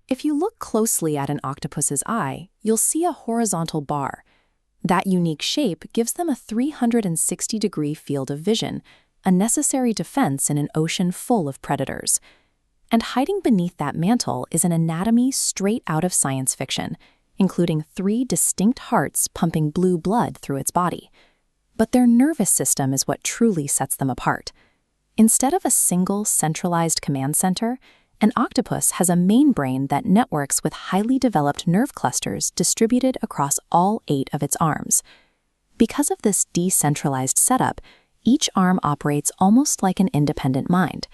If you look closely at an octopus's eye, you'll see a horizontal bar. That unique shape gives them a 360-degree field of vision, a necessary defense in an ocean full of predators. And hiding beneath that mantle is an anatomy straight out of science fiction, including 3 distinct hearts pumping blue blood through its body. But their nervous system is what truly sets them apart. Instead of a single centralized command center, an octopus has a main brain that networks with highly developed nerve clusters distributed across all 8 of its arms. Because of this decentralized setup, each arm operates almost like an independent mind.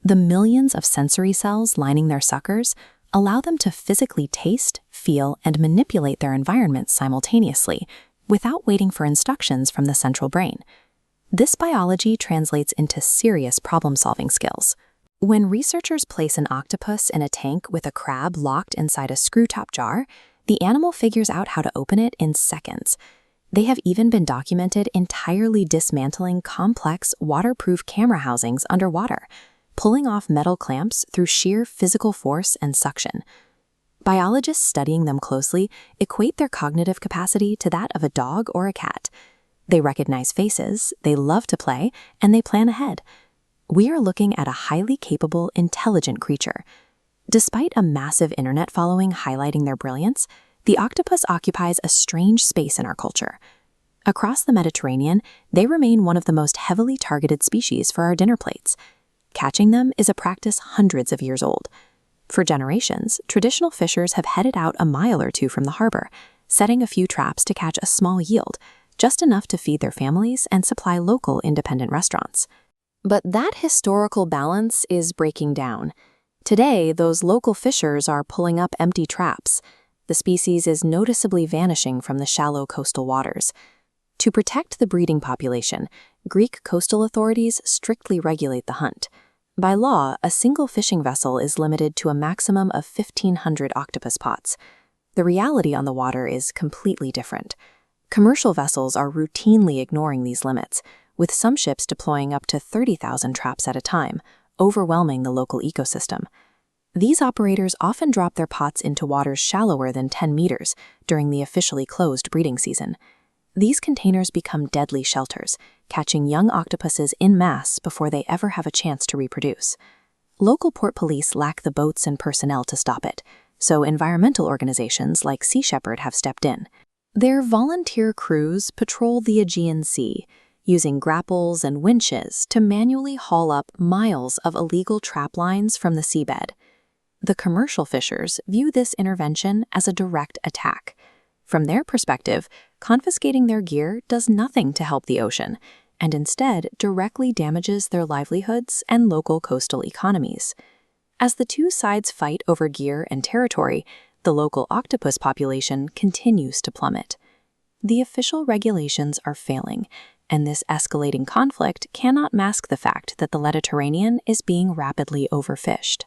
The millions of sensory cells lining their suckers allow them to physically taste, feel, and manipulate their environment simultaneously, without waiting for instructions from the central brain. This biology translates into serious problem-solving skills. When researchers place an octopus in a tank with a crab locked inside a screw-top jar, the animal figures out how to open it in seconds. They have even been documented entirely dismantling complex, waterproof camera housings underwater, pulling off metal clamps through sheer physical force and suction. Biologists studying them closely equate their cognitive capacity to that of a dog or a cat. They recognize faces, they love to play, and they plan ahead. We are looking at a highly capable, intelligent creature. Despite a massive internet following highlighting their brilliance, the octopus occupies a strange space in our culture. Across the Mediterranean, they remain one of the most heavily targeted species for our dinner plates. Catching them is a practice hundreds of years old. For generations, traditional fishers have headed out a mile or 2 from the harbor, setting a few traps to catch a small yield, just enough to feed their families and supply local independent restaurants. But that historical balance is breaking down. Today, those local fishers are pulling up empty traps. The species is noticeably vanishing from the shallow coastal waters. To protect the breeding population, Greek coastal authorities strictly regulate the hunt. By law, a single fishing vessel is limited to a maximum of 1,500 octopus pots. The reality on the water is completely different. Commercial vessels are routinely ignoring these limits, with some ships deploying up to 30,000 traps at a time, overwhelming the local ecosystem. These operators often drop their pots into waters shallower than 10 meters during the officially closed breeding season. These containers become deadly shelters, catching young octopuses en masse before they ever have a chance to reproduce. Local port police lack the boats and personnel to stop it, so environmental organizations like Sea Shepherd have stepped in. Their volunteer crews patrol the Aegean Sea, using grapples and winches to manually haul up miles of illegal trap lines from the seabed. The commercial fishers view this intervention as a direct attack. From their perspective, confiscating their gear does nothing to help the ocean, and instead directly damages their livelihoods and local coastal economies. As the two sides fight over gear and territory, the local octopus population continues to plummet. The official regulations are failing, and this escalating conflict cannot mask the fact that the Mediterranean is being rapidly overfished.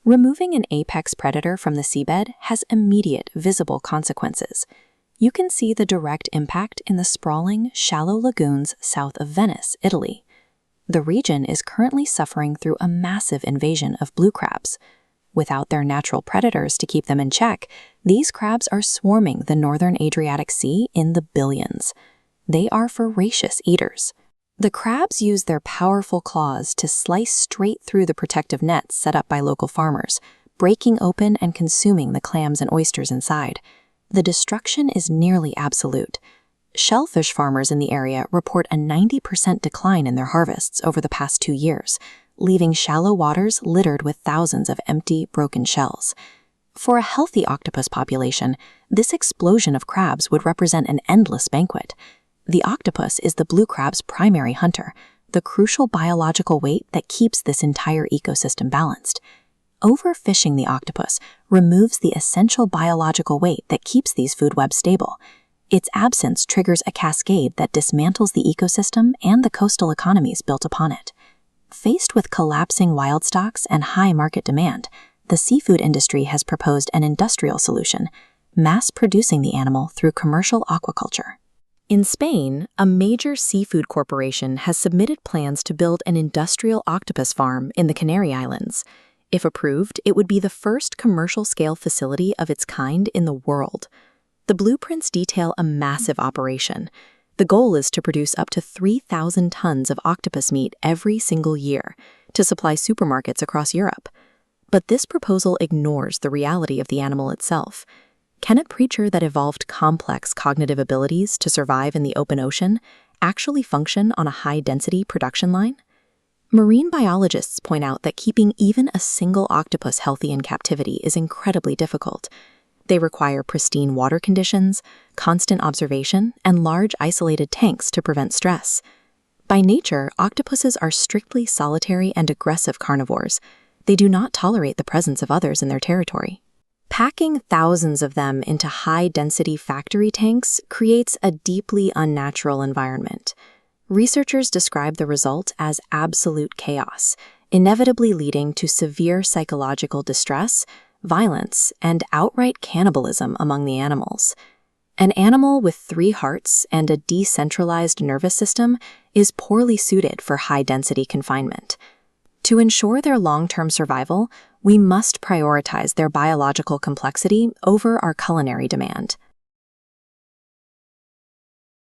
Removing an apex predator from the seabed has immediate, visible consequences. You can see the direct impact in the sprawling, shallow lagoons south of Venice, Italy. The region is currently suffering through a massive invasion of blue crabs. Without their natural predators to keep them in check, these crabs are swarming the northern Adriatic Sea in the billions. They are voracious eaters. The crabs use their powerful claws to slice straight through the protective nets set up by local farmers, breaking open and consuming the clams and oysters inside. The destruction is nearly absolute. Shellfish farmers in the area report a 90% decline in their harvests over the past 2 years, leaving shallow waters littered with thousands of empty, broken shells. For a healthy octopus population, this explosion of crabs would represent an endless banquet. The octopus is the blue crab's primary hunter, the crucial biological weight that keeps this entire ecosystem balanced. Overfishing the octopus removes the essential biological weight that keeps these food webs stable. Its absence triggers a cascade that dismantles the ecosystem and the coastal economies built upon it. Faced with collapsing wild stocks and high market demand, the seafood industry has proposed an industrial solution, mass-producing the animal through commercial aquaculture. In Spain, a major seafood corporation has submitted plans to build an industrial octopus farm in the Canary Islands. If approved, it would be the first commercial-scale facility of its kind in the world. The blueprints detail a massive operation. The goal is to produce up to 3,000 tons of octopus meat every single year to supply supermarkets across Europe. But this proposal ignores the reality of the animal itself. Can a creature that evolved complex cognitive abilities to survive in the open ocean actually function on a high-density production line? Marine biologists point out that keeping even a single octopus healthy in captivity is incredibly difficult. They require pristine water conditions, constant observation, and large isolated tanks to prevent stress. By nature, octopuses are strictly solitary and aggressive carnivores. They do not tolerate the presence of others in their territory. Packing thousands of them into high-density factory tanks creates a deeply unnatural environment. Researchers describe the result as absolute chaos, inevitably leading to severe psychological distress, violence, and outright cannibalism among the animals. An animal with 3 hearts and a decentralized nervous system is poorly suited for high-density confinement. To ensure their long-term survival, we must prioritize their biological complexity over our culinary demand.